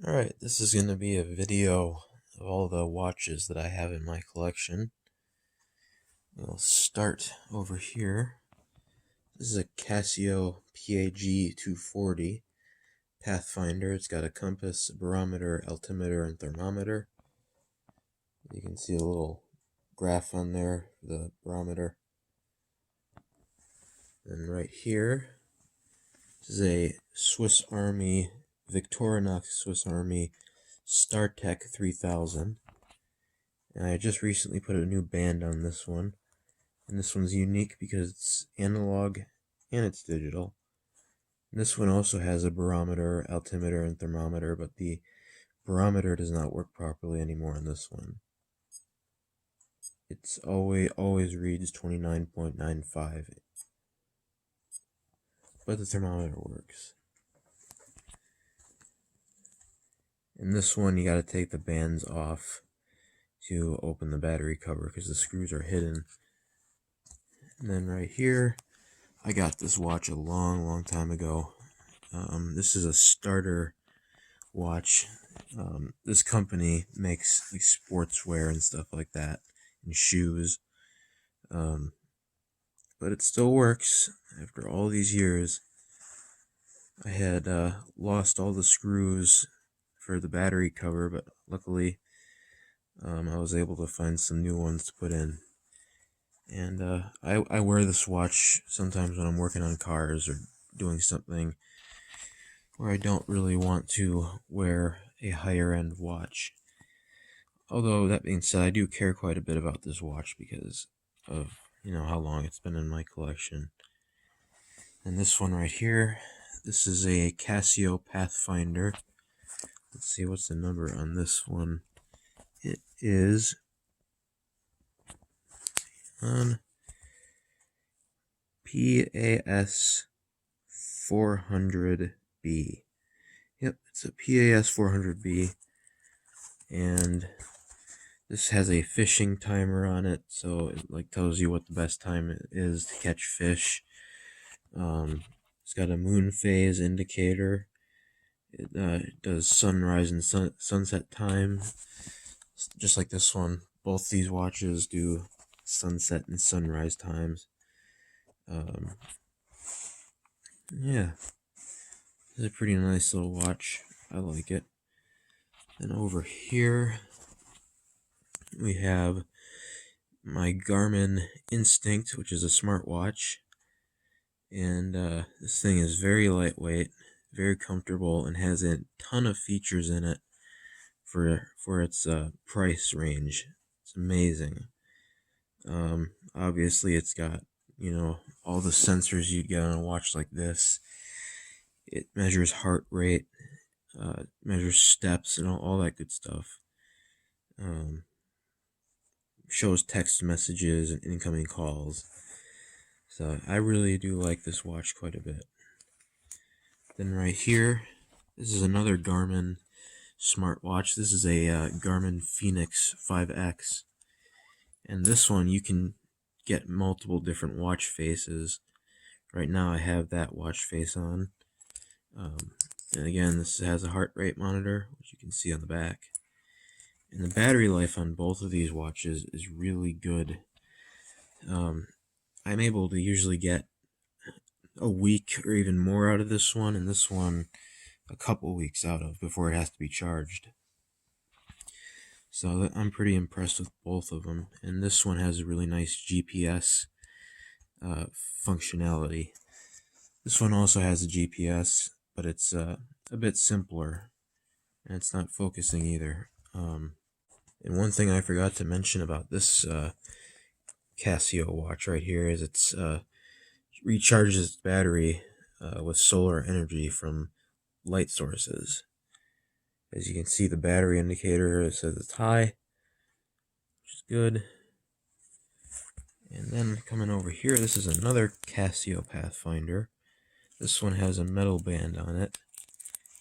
Alright, this is going to be a video of all the watches that I have in my collection. We'll start over here. This is a Casio PAG 240 Pathfinder. It's got a compass, a barometer, altimeter, and thermometer. You can see a little graph on there for the barometer. And right here, this is a Swiss Army, Victorinox Swiss Army StarTech 3000. And I just recently put a new band on this one. And this one's unique because it's analog and it's digital. And this one also has a barometer, altimeter, and thermometer, but the barometer does not work properly anymore on this one. It's always reads 29.95, but the thermometer works. In this one, you gotta take the bands off to open the battery cover because the screws are hidden. And then right here, I got this watch a long time ago. This is a starter watch. This company makes like sportswear and stuff like that, and shoes. But it still works after all these years. I had lost all the screws for the battery cover, but luckily I was able to find some new ones to put in. And I wear this watch sometimes when I'm working on cars or doing something where I don't really want to wear a higher end watch. Although that being said, I do care quite a bit about this watch because of how long it's been in my collection. And this one right here, this is a Casio Pathfinder. Let's see, what's the number on this one? It is on PAS 400B. Yep, it's a PAS 400B, and this has a fishing timer on it, so it tells you what the best time is to catch fish. It's got a moon phase indicator. It does sunrise and sunset time, just like this one. Both these watches do sunset and sunrise times. Yeah, it's a pretty nice little watch. I like it. And over here, we have my Garmin Instinct, which is a smartwatch. And this thing is very lightweight, very comfortable, and has a ton of features in it for its price range. It's amazing. Obviously, it's got all the sensors you'd get on a watch like this. It measures heart rate, measures steps, and all that good stuff. Shows text messages and incoming calls. So I really do like this watch quite a bit. Then right here, this is another Garmin smartwatch. This is a Garmin Fenix 5X. And this one, you can get multiple different watch faces. Right now I have that watch face on. And again, this has a heart rate monitor, which you can see on the back. And the battery life on both of these watches is really good. I'm able to usually get a week or even more out of this one, and this one a couple weeks out of before it has to be charged. So I'm pretty impressed with both of them. And this one has a really nice GPS functionality. This one also has a GPS, but it's a bit simpler, and it's not focusing either. And one thing I forgot to mention about this Casio watch right here is it's recharges its battery with solar energy from light sources. As you can see, the battery indicator says it's high, which is good. And then coming over here, this is another Casio Pathfinder. This one has a metal band on it.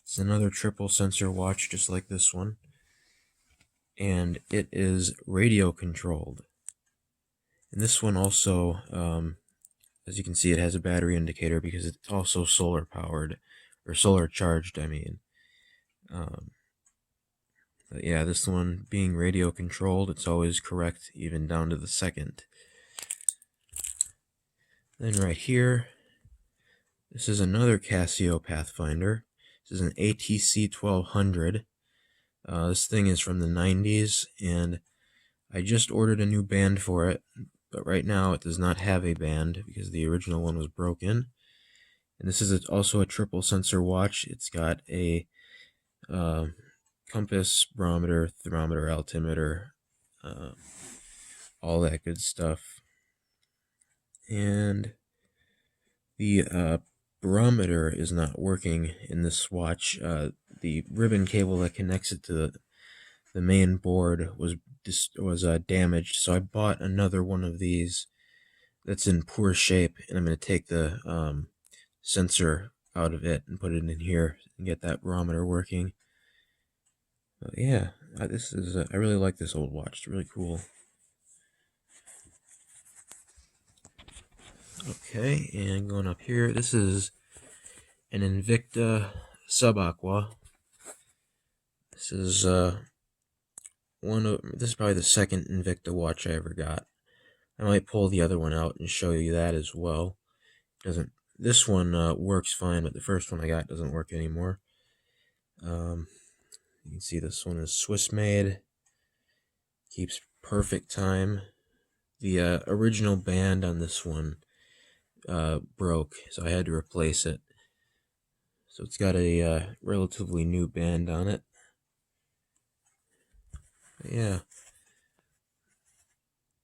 It's another triple sensor watch just like this one. And it is radio controlled. And this one also, as you can see, it has a battery indicator because it's also solar powered, or solar charged, I mean. But yeah, this one being radio controlled, it's always correct, even down to the second. Then right here, this is another Casio Pathfinder. This is an ATC 1200. This thing is from the 90s, and I just ordered a new band for it, but right now it does not have a band because the original one was broken. And this is also a triple sensor watch. It's got a compass, barometer, thermometer, altimeter, all that good stuff. And the barometer is not working in this watch. The ribbon cable that connects it to the main board was damaged, so I bought another one of these that's in poor shape, and I'm going to take the sensor out of it and put it in here and get that barometer working. But yeah, this is I really like this old watch. It's really cool. Okay, and going up here, this is an Invicta Subaqua. This is this is probably the second Invicta watch I ever got. I might pull the other one out and show you that as well. This one works fine, but the first one I got doesn't work anymore. You can see this one is Swiss made. Keeps perfect time. The original band on this one broke, so I had to replace it. So it's got a relatively new band on it. But yeah.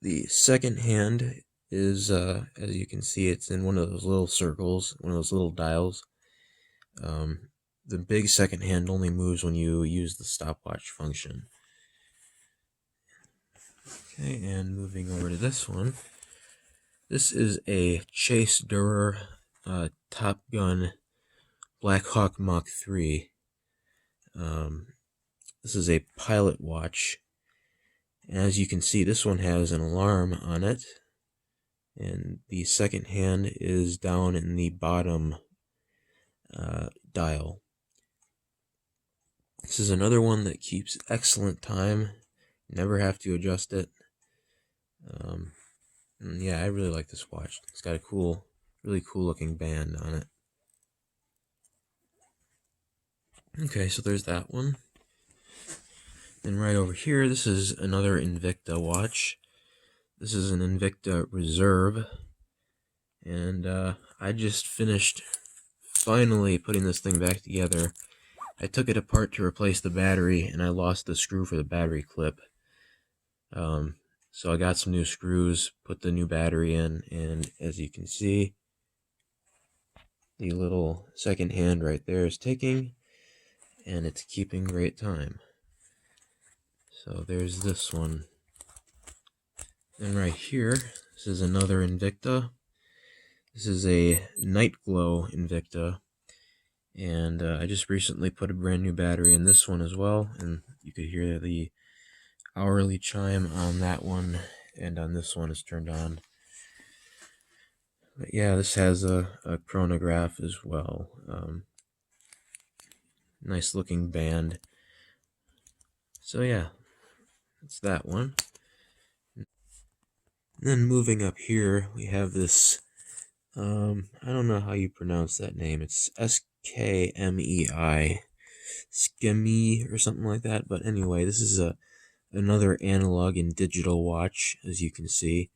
The second hand is, as you can see, it's in one of those little circles, one of those little dials. The big second hand only moves when you use the stopwatch function. Okay, and moving over to this one. This is a Chase Durer Top Gun Black Hawk Mach 3. This is a pilot watch. As you can see, this one has an alarm on it, and the second hand is down in the bottom dial. This is another one that keeps excellent time. Never have to adjust it. And yeah, I really like this watch. It's got a really cool looking band on it. Okay, so there's that one. Then right over here, this is another Invicta watch. This is an Invicta Reserve. And I just finished finally putting this thing back together. I took it apart to replace the battery, and I lost the screw for the battery clip. So I got some new screws, put the new battery in, and as you can see, the little second hand right there is ticking, and it's keeping great time. So there's this one. And right here, this is another Invicta. This is a Night Glow Invicta, and I just recently put a brand new battery in this one as well, and you could hear the hourly chime on that one, and on this one is turned on. But yeah, this has a chronograph as well. Nice looking band. So yeah, that's that one. And then moving up here, we have this, I don't know how you pronounce that name. It's SKMEI, Skemi or something like that. But anyway, this is another analog and digital watch, as you can see.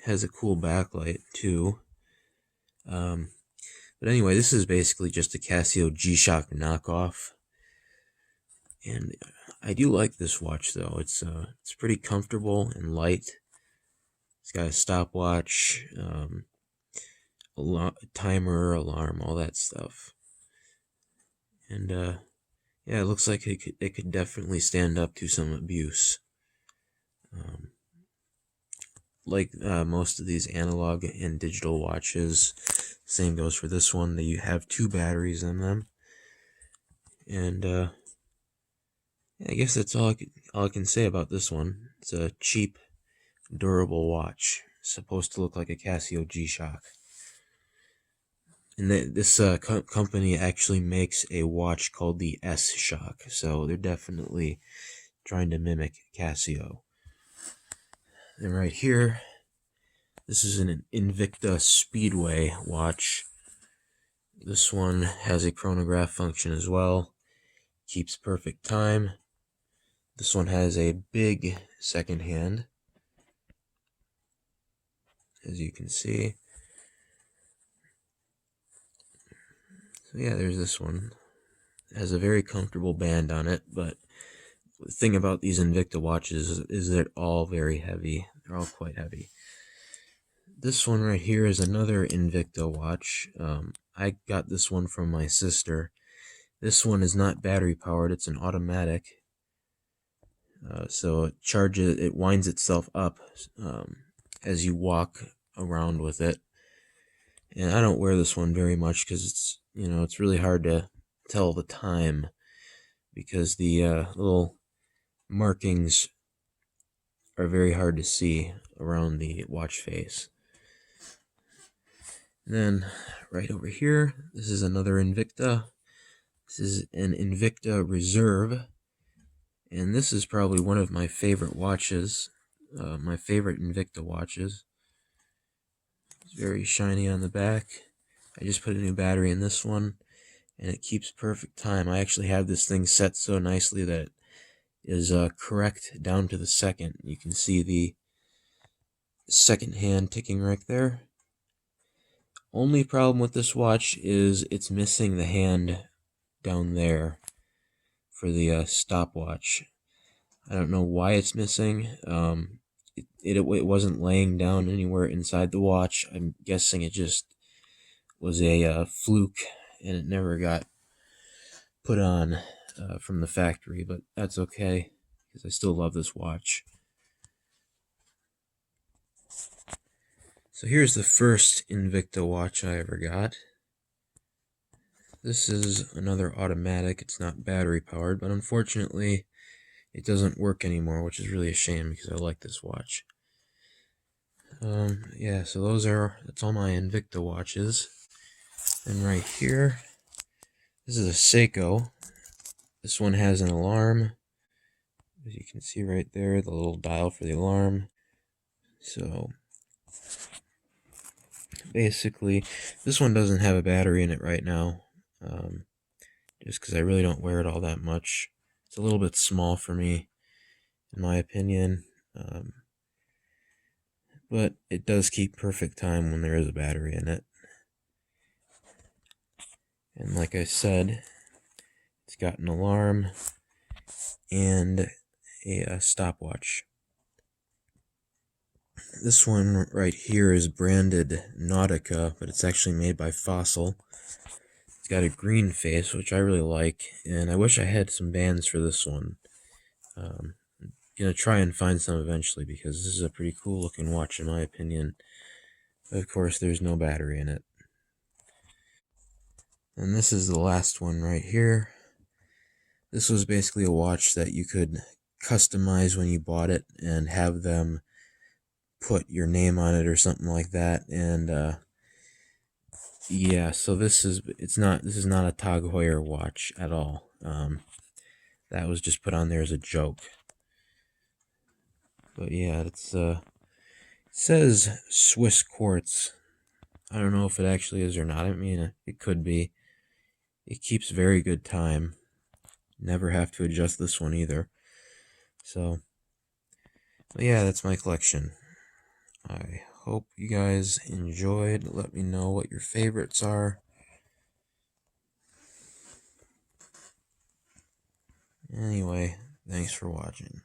Has a cool backlight too. But anyway, this is basically just a Casio G-Shock knockoff. And I do like this watch though. It's pretty comfortable and light. It's got a stopwatch, timer, alarm, all that stuff. And yeah, it looks like it could definitely stand up to some abuse. Like most of these analog and digital watches, same goes for this one. They have 2 batteries in them. And yeah, I guess that's all I can say about this one. It's a cheap, durable watch. It's supposed to look like a Casio G-Shock. And this company actually makes a watch called the S-Shock, so they're definitely trying to mimic Casio. And right here, this is an Invicta Speedway watch. This one has a chronograph function as well, keeps perfect time. This one has a big second hand, as you can see. So yeah, there's this one. It has a very comfortable band on it, but the thing about these Invicta watches is they're all very heavy. They're all quite heavy. This one right here is another Invicta watch. I got this one from my sister. This one is not battery powered, it's an automatic. So it winds itself up as you walk around with it. And I don't wear this one very much because it's really hard to tell the time because the little markings are very hard to see around the watch face. And then right over here, this is another Invicta. This is an Invicta Reserve, and this is probably one of my favorite watches, my favorite Invicta watches. It's very shiny on the back. I just put a new battery in this one, and it keeps perfect time. I actually have this thing set so nicely that it is correct down to the second. You can see the second hand ticking right there. Only problem with this watch is it's missing the hand down there for the stopwatch. I don't know why it's missing. It wasn't laying down anywhere inside the watch. I'm guessing it just was a fluke and it never got put on from the factory, but that's okay because I still love this watch. So here's the first Invicta watch I ever got. This is another automatic. It's not battery powered, but unfortunately it doesn't work anymore, which is really a shame because I like this watch. Yeah, so that's all my Invicta watches. And right here, this is a Seiko. This one has an alarm. As you can see right there, the little dial for the alarm. So basically, this one doesn't have a battery in it right now, just because I really don't wear it all that much. It's a little bit small for me, in my opinion, but it does keep perfect time when there is a battery in it. And like I said, it's got an alarm and a stopwatch. This one right here is branded Nautica, but it's actually made by Fossil. It's got a green face, which I really like, and I wish I had some bands for this one. I'm gonna try and find some eventually because this is a pretty cool looking watch in my opinion. But of course, there's no battery in it. And this is the last one right here. This was basically a watch that you could customize when you bought it and have them put your name on it or something like that. And yeah, so this is not a Tag Heuer watch at all. That was just put on there as a joke. But yeah, it says Swiss quartz. I don't know if it actually is or not. I mean, it could be. It keeps very good time. Never have to adjust this one either. So, but yeah, that's my collection. I hope you guys enjoyed. Let me know what your favorites are. Anyway, thanks for watching.